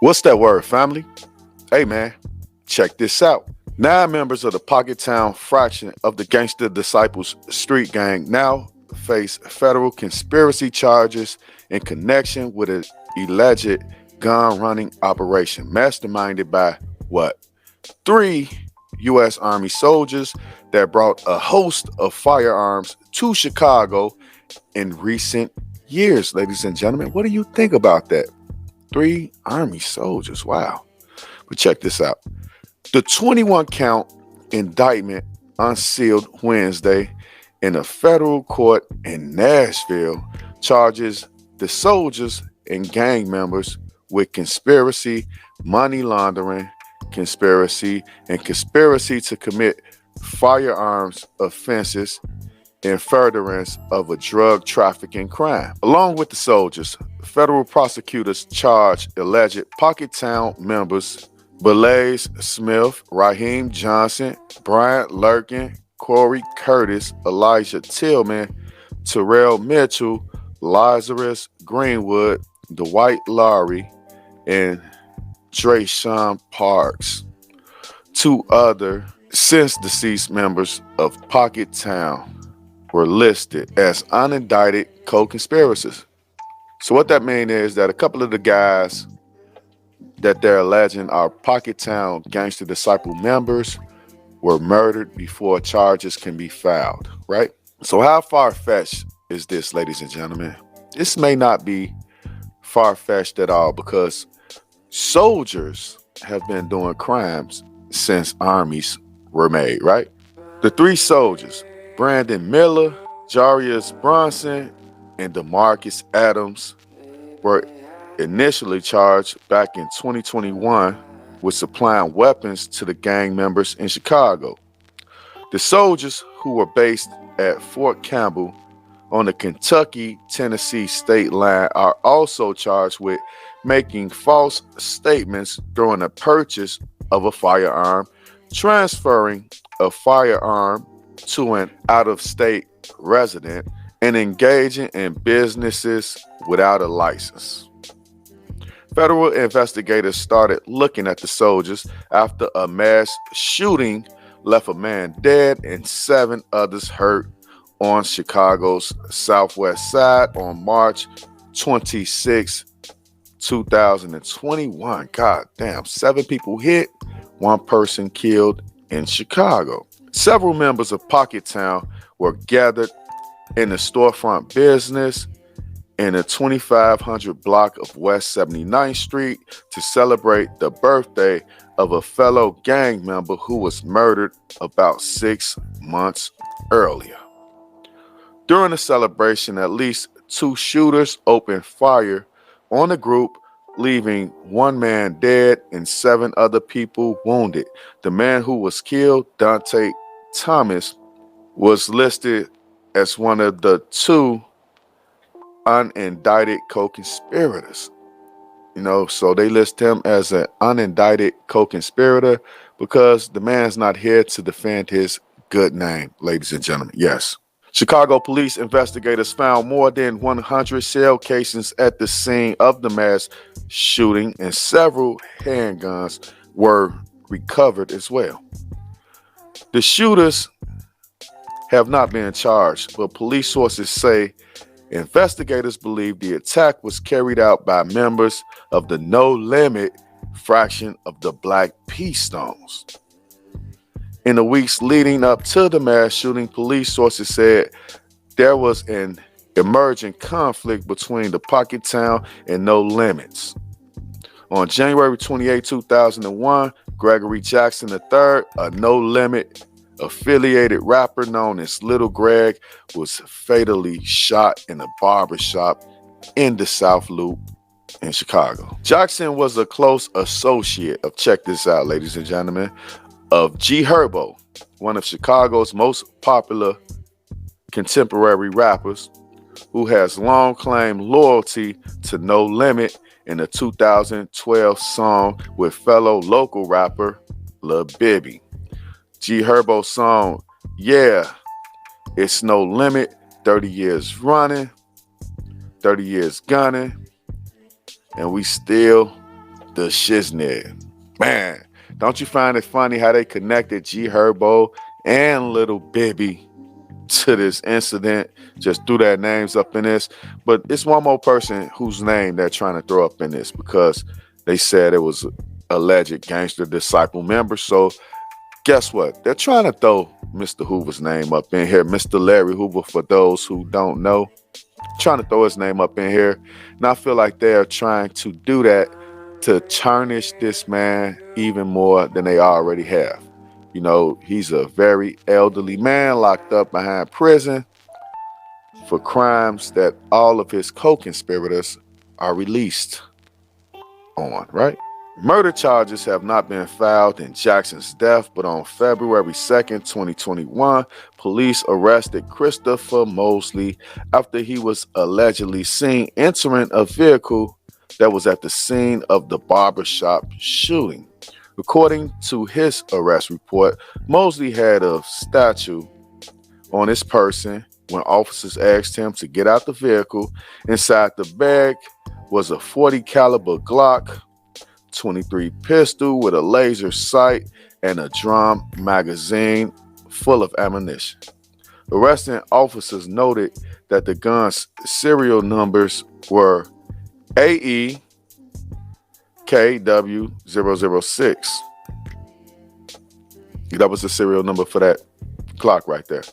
What's that word, family? Hey, man, check this out. 9 members of the Pocket Town fraction of the Gangster Disciples street gang now face federal conspiracy charges in connection with an alleged gun running operation masterminded by what? 3 U.S. Army soldiers that brought a host of firearms to Chicago in recent years, ladies and gentlemen. What do you think about that? 3 Army soldiers. Wow. But check this out. The 21 count indictment unsealed Wednesday in a federal court in Nashville charges the soldiers and gang members with conspiracy, money laundering, conspiracy, and conspiracy to commit firearms offenses in furtherance of a drug trafficking crime. Along with the soldiers, federal prosecutors charged alleged Pocket Town members Blaze Smith, Raheem Johnson, Bryant Lurkin, Corey Curtis, Elijah Tillman, Terrell Mitchell, Lazarus Greenwood, Dwight Lowry, and Drayshawn Parks. 2 other since deceased members of Pocket Town were listed as unindicted co-conspirators. So what that means is that a couple of the guys that they're alleging are Pocket Town Gangster Disciple members were murdered before charges can be filed, right? So how far-fetched is this, ladies and gentlemen? This may not be far-fetched at all because soldiers have been doing crimes since armies were made, right? The 3 soldiers, Brandon Miller, Jarius Bronson, and DeMarcus Adams, were initially charged back in 2021 with supplying weapons to the gang members in Chicago. The soldiers, who were based at Fort Campbell on the Kentucky-Tennessee state line, are also charged with making false statements during the purchase of a firearm, transferring a firearm to an out-of-state resident, and engaging in businesses without a license. Federal investigators started looking at the soldiers after a mass shooting left a man dead and 7 others hurt on Chicago's southwest side on March 26, 2021. God damn, 7 people hit, 1 person killed in Chicago. Several members of Pocket Town were gathered in the storefront business in the 2500 block of West 79th Street to celebrate the birthday of a fellow gang member who was murdered about 6 months earlier. During the celebration, at least 2 shooters opened fire on the group, leaving 1 man dead and 7 other people wounded. The man who was killed, Dante Thomas, was listed as one of the 2 unindicted co-conspirators. So they list him as an unindicted co-conspirator because the man's not here to defend his good name, ladies and gentlemen. Yes. Chicago police investigators found more than 100 shell casings at the scene of the mass shooting, and several handguns were recovered as well. The shooters have not been charged, but police sources say investigators believe the attack was carried out by members of the No Limit fraction of the Black Peace Stones. In the weeks leading up to the mass shooting, police sources said there was an emerging conflict between the Pocket Town and No Limits. On January 28, 2001, Gregory Jackson III, a No Limit affiliated rapper known as Little Greg, was fatally shot in a barbershop in the South Loop in Chicago. Jackson was a close associate of, check this out, ladies and gentlemen, of Herbo, one of Chicago's most popular contemporary rappers, who has long claimed loyalty to No Limit in a 2012 song with fellow local rapper Lil Bibby. Herbo's song, Yeah, It's No Limit, 30 years running, 30 years gunning, and we still the shiznit. Man, don't you find it funny how they connected G Herbo and Little Bibby to this incident? Just threw their names up in this. But it's one more person whose name they're trying to throw up in this because they said it was alleged gangster disciple member. So guess what? They're trying to throw Mr. Hoover's name up in here. Mr. Larry Hoover, for those who don't know, trying to throw his name up in here. And I feel like they're trying to do that to tarnish this man even more than they already have. You know, he's a very elderly man locked up behind prison for crimes that all of his co-conspirators are released on, right? Murder charges have not been filed in Jackson's death, but on February 2nd, 2021, police arrested Christopher Mosley after he was allegedly seen entering a vehicle that was at the scene of the barbershop shooting. According to his arrest report, Mosley had a statue on his person when officers asked him to get out the vehicle. Inside the bag was a .40 caliber Glock 23 pistol with a laser sight and a drum magazine full of ammunition. Arresting officers noted that the gun's serial numbers were AE KW006. That was the serial number for that clock right there.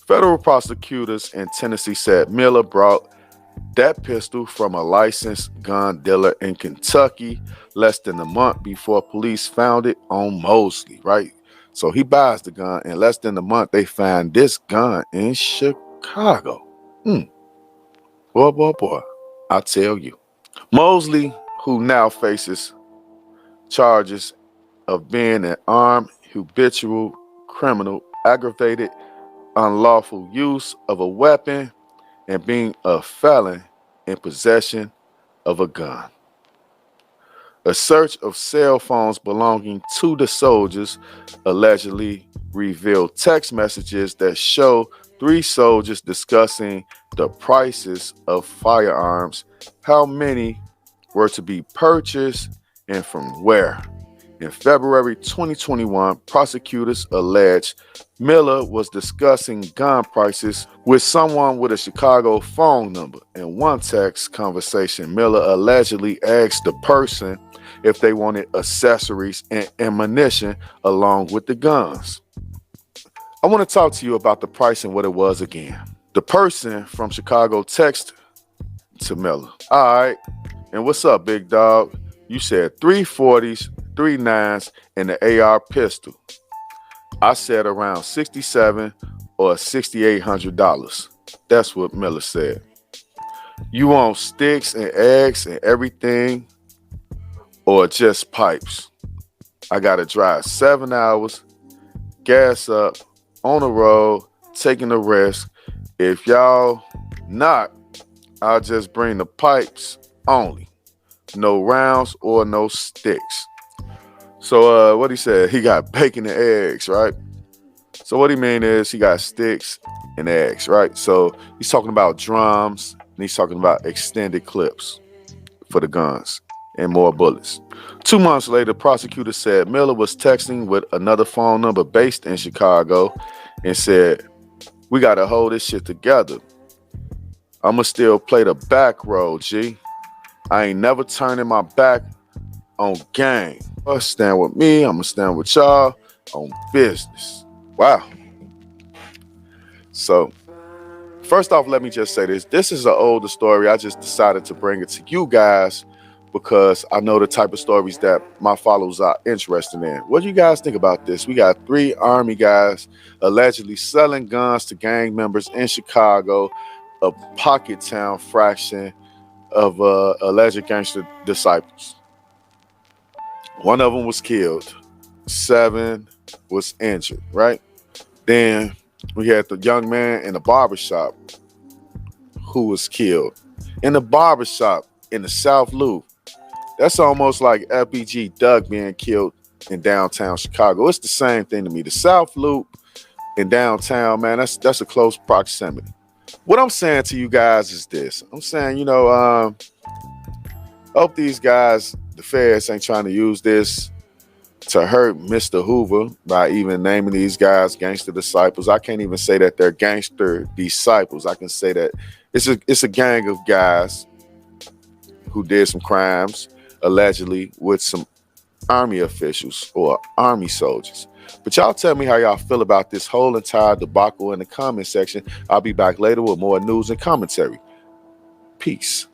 Federal prosecutors in Tennessee said Miller brought that pistol from a licensed gun dealer in Kentucky less than a month before police found it on Mosley, right? So he buys the gun, and less than a month they find this gun in Chicago. Boy, I tell you. Mosley, who now faces charges of being an armed habitual criminal, aggravated unlawful use of a weapon, and being a felon in possession of a gun. A search of cell phones belonging to the soldiers allegedly revealed text messages that show 3 soldiers discussing the prices of firearms, how many were to be purchased, and from where. In February 2021, prosecutors alleged Miller was discussing gun prices with someone with a Chicago phone number. In one text conversation, Miller allegedly asked the person if they wanted accessories and ammunition along with the guns. I want to talk to you about the price and what it was again. The person from Chicago texted to Miller, "All right, and what's up, big dog? You said 3 40s, 3 9s, and the AR pistol. I said around $67 or $6,800. That's what Miller said. You want sticks and eggs and everything, or just pipes? I gotta drive 7 hours, gas up, on the road, taking a risk. If y'all not, I'll just bring the pipes only. No rounds or no sticks." So what he said, he got bacon and eggs, right? So what he mean is he got sticks and eggs, right? So he's talking about drums and he's talking about extended clips for the guns and more bullets. 2 months later, prosecutors said Miller was texting with another phone number based in Chicago and said, "We got to hold this shit together. I'ma still play the back road, G. I ain't never turning my back on gang. Stand with me, I'ma stand with y'all on business." Wow. So, first off, let me just say this. This is an older story. I just decided to bring it to you guys because I know the type of stories that my followers are interested in. What do you guys think about this? We got 3 Army guys allegedly selling guns to gang members in Chicago, a pocket town fraction of alleged gangster disciples. 1 of them was killed. 7 was injured, right? Then we had the young man in the barbershop who was killed. In the barbershop in the South Loop. That's almost like FBG Doug being killed in downtown Chicago. It's the same thing to me. The South Loop in downtown, man, that's a close proximity. What I'm saying to you guys is this. I'm saying, Hope these guys, the feds, ain't trying to use this to hurt Mr. Hoover by even naming these guys gangster disciples. I can't even say that they're gangster disciples. I can say that it's a gang of guys who did some crimes allegedly with some army officials or army soldiers. But y'all tell me how y'all feel about this whole entire debacle in the comment section. I'll be back later with more news and commentary. Peace.